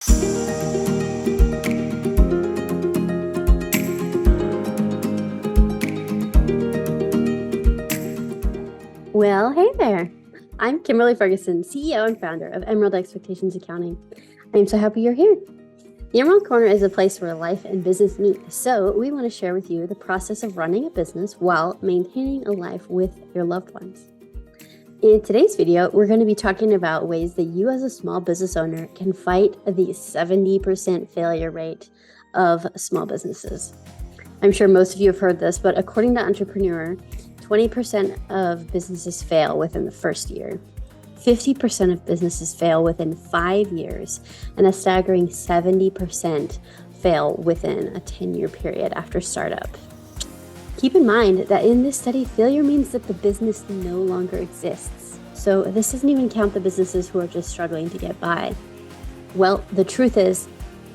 Well, hey there. I'm Kimberly Ferguson, CEO and founder of Emerald Expectations Accounting. I'm so happy you're here. The Emerald Corner is a place where life and business meet, so we want to share with you the process of running a business while maintaining a life with your loved ones. In today's video, we're going to be talking about ways that you as a small business owner can fight the 70% failure rate of small businesses. I'm sure most of you have heard this, but according to Entrepreneur, 20% of businesses fail within the first year. 50% of businesses fail within 5 years, and a staggering 70% fail within a 10-year period after startup. Keep in mind that in this study, failure means that the business no longer exists. So this doesn't even count the businesses who are just struggling to get by. Well, the truth is,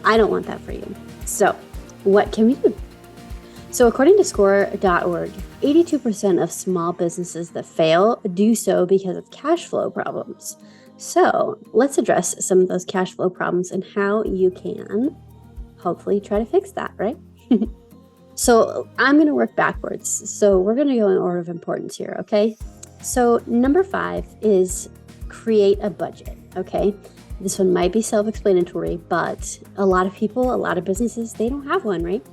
I don't want that for you. So what can we do? So according to score.org, 82% of small businesses that fail do so because of cash flow problems. So let's address some of those cash flow problems and how you can hopefully try to fix that, right? So I'm going to work backwards. So we're going to go in order of importance here, okay? So number 5 is create a budget, okay? This one might be self-explanatory, but a lot of people, a lot of businesses, they don't have one, right?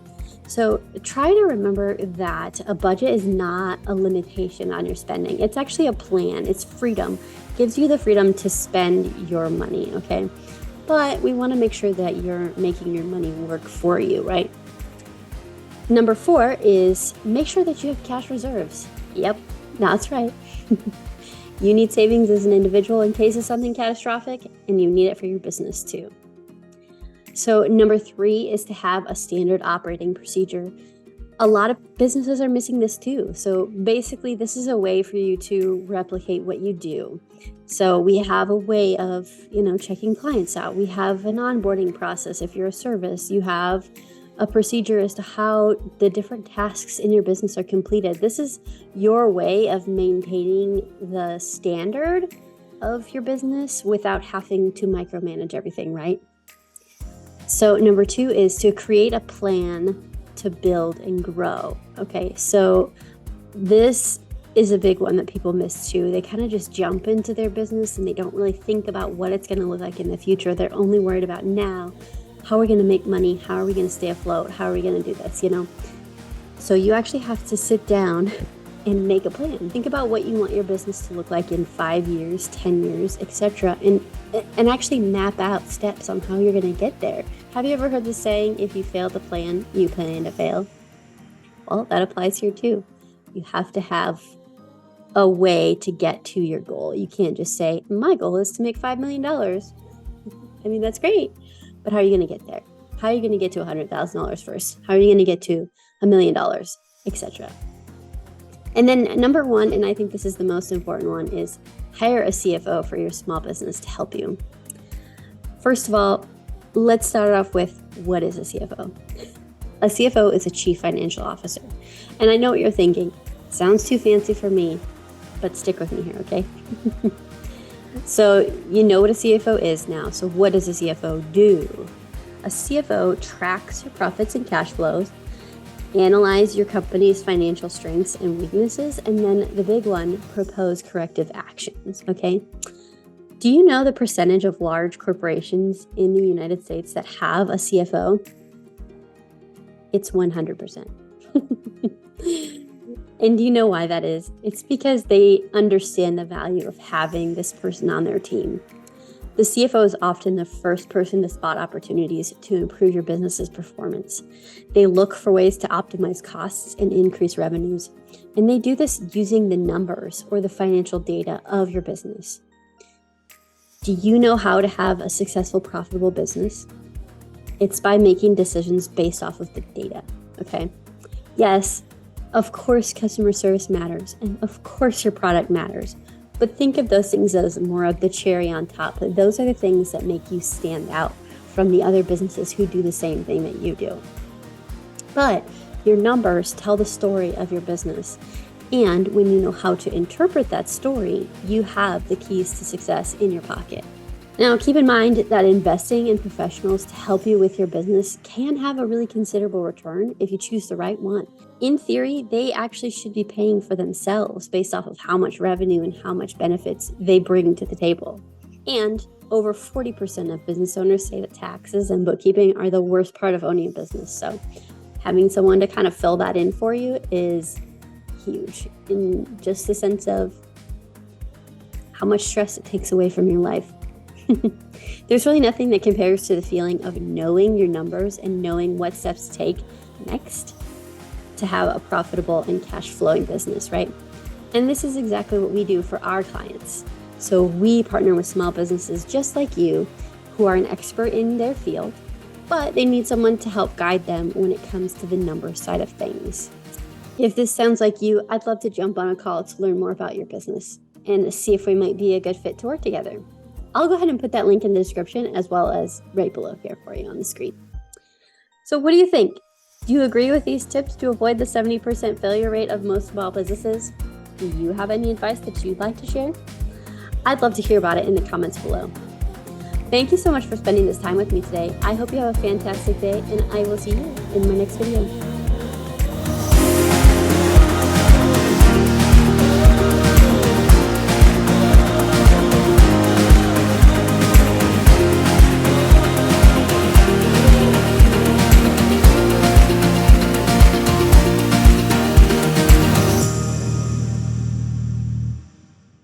So try to remember that a budget is not a limitation on your spending. It's actually a plan. It's freedom. It gives you the freedom to spend your money, okay? But we want to make sure that you're making your money work for you, right? Number 4 is make sure that you have cash reserves. Yep, that's right. You need savings as an individual in case of something catastrophic, and you need it for your business too. So number 3 is to have a standard operating procedure. A lot of businesses are missing this too. So basically, this is a way for you to replicate what you do. So we have a way of, checking clients out. We have an onboarding process. If you're a service, you have a procedure as to how the different tasks in your business are completed. This is your way of maintaining the standard of your business without having to micromanage everything, right? So number 2 is to create a plan to build and grow. Okay, so this is a big one that people miss too. They kind of just jump into their business and they don't really think about what it's going to look like in the future. They're only worried about now. How are we going to make money? How are we going to stay afloat? How are we going to do this, So you actually have to sit down and make a plan. Think about what you want your business to look like in 5 years, 10 years, etc. And actually map out steps on how you're going to get there. Have you ever heard the saying, if you fail to plan, you plan to fail? Well, that applies here too. You have to have a way to get to your goal. You can't just say, my goal is to make $5 million. I mean, that's great. But how are you going to get there? How are you going to get to $100,000 first? How are you going to get to $1 million, etc.? And then number 1, and I think this is the most important one, is hire a CFO for your small business to help you. First of all, let's start off with, what is a CFO? A CFO is a chief financial officer. And I know what you're thinking. Sounds too fancy for me, but stick with me here, okay? So you know what a CFO is now. So what does a CFO do? A CFO tracks your profits and cash flows, analyze your company's financial strengths and weaknesses, and then the big one, propose corrective actions, okay? Do you know the percentage of large corporations in the United States that have a CFO? It's 100%. And do you know why that is? It's because they understand the value of having this person on their team. The CFO is often the first person to spot opportunities to improve your business's performance. They look for ways to optimize costs and increase revenues. And they do this using the numbers or the financial data of your business. Do you know how to have a successful, profitable business? It's by making decisions based off of the data, okay? Yes, of course, customer service matters, and of course, your product matters. But think of those things as more of the cherry on top. Those are the things that make you stand out from the other businesses who do the same thing that you do. But your numbers tell the story of your business. And when you know how to interpret that story, you have the keys to success in your pocket. Now, keep in mind that investing in professionals to help you with your business can have a really considerable return if you choose the right one. In theory, they actually should be paying for themselves based off of how much revenue and how much benefits they bring to the table. And over 40% of business owners say that taxes and bookkeeping are the worst part of owning a business. So having someone to kind of fill that in for you is huge in just the sense of how much stress it takes away from your life. There's really nothing that compares to the feeling of knowing your numbers and knowing what steps to take next to have a profitable and cash flowing business, right? And this is exactly what we do for our clients. So we partner with small businesses just like you who are an expert in their field, but they need someone to help guide them when it comes to the number side of things. If this sounds like you, I'd love to jump on a call to learn more about your business and see if we might be a good fit to work together. I'll go ahead and put that link in the description as well as right below here for you on the screen. So what do you think? Do you agree with these tips to avoid the 70% failure rate of most small businesses? Do you have any advice that you'd like to share? I'd love to hear about it in the comments below. Thank you so much for spending this time with me today. I hope you have a fantastic day, and I will see you in my next video.